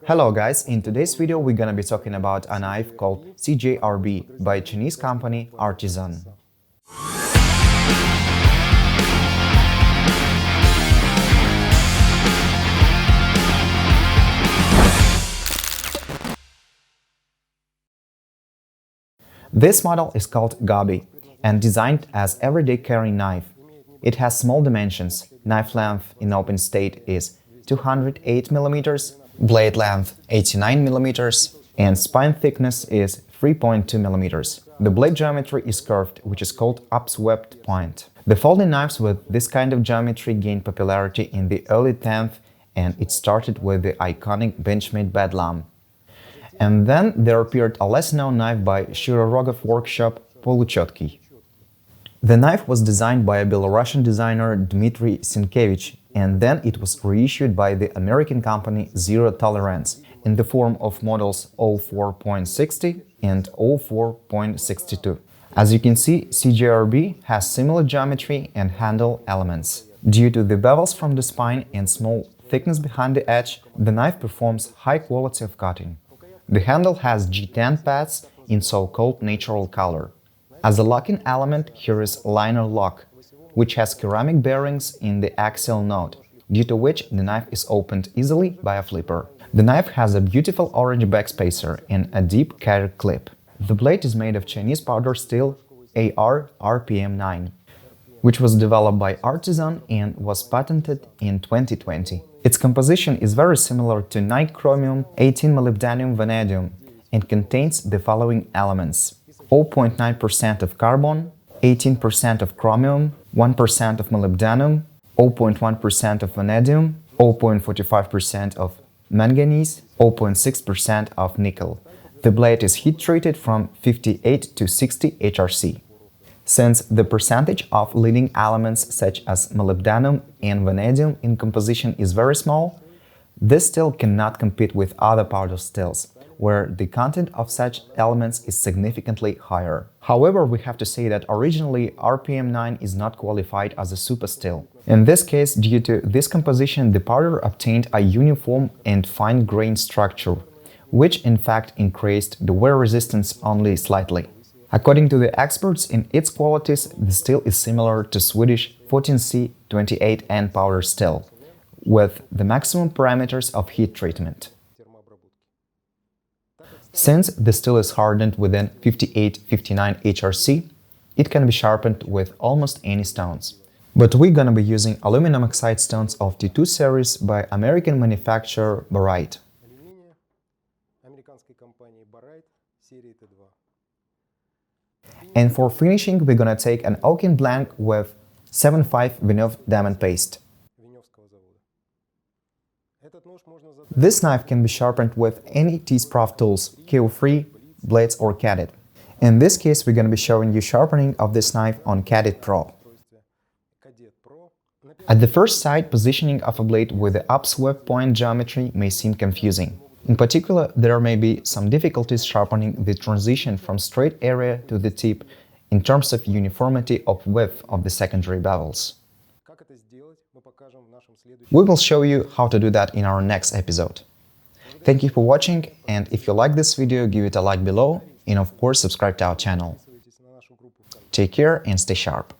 Hello guys, in today's video we're gonna be talking about a knife called CJRB by Chinese company Artisan. This model is called Gobi and designed as everyday carrying knife. It has small dimensions. Knife length in open state is 208 mm, blade length 89 mm, and spine thickness is 3.2 mm. The blade geometry is curved, which is called upswept point. The folding knives with this kind of geometry gained popularity in the early 10th, and it started with the iconic Benchmade Bedlam. And then there appeared a less-known knife by Shirorogov workshop Poluchotki. The knife was designed by a Belarusian designer Dmitry Sienkiewicz, and then it was reissued by the American company Zero Tolerance in the form of models 04.60 and 04.62. As you can see, CJRB has similar geometry and handle elements. Due to the bevels from the spine and small thickness behind the edge, the knife performs high quality of cutting. The handle has G10 pads in so-called natural color. As a locking element, here is liner lock, which has ceramic bearings in the axial node, due to which the knife is opened easily by a flipper. The knife has a beautiful orange backspacer and a deep carry clip. The blade is made of Chinese powder steel AR RPM9, which was developed by Artisan and was patented in 2020. Its composition is very similar to nichrome 18 molybdenum vanadium and contains the following elements: 0.9% of carbon, 18% of chromium, 1% of molybdenum, 0.1% of vanadium, 0.45% of manganese, 0.6% of nickel. The blade is heat-treated from 58 to 60 HRC. Since the percentage of leading elements such as molybdenum and vanadium in composition is very small, this steel cannot compete with other powder steels, where the content of such elements is significantly higher. However, we have to say that originally RPM9 is not qualified as a super steel. In this case, due to this composition, the powder obtained a uniform and fine-grained structure, which in fact increased the wear resistance only slightly. According to the experts, in its qualities, the steel is similar to Swedish 14C28N powder steel, with the maximum parameters of heat treatment. Since the steel is hardened within 58-59 HRC, it can be sharpened with almost any stones. But we're gonna be using aluminum oxide stones of T2 series by American manufacturer Barite. And for finishing, we're gonna take an oaken blank with 7.5 Vinov diamond paste. This knife can be sharpened with any TSPROF tools, KO3, blades or Cadit. In this case, we're going to be showing you sharpening of this knife on Cadit Pro. At the first sight, positioning of a blade with the upswept point geometry may seem confusing. In particular, there may be some difficulties sharpening the transition from straight area to the tip in terms of uniformity of width of the secondary bevels. We will show you how to do that in our next episode. Thank you for watching, and if you like this video, give it a like below and of course subscribe to our channel. Take care and stay sharp.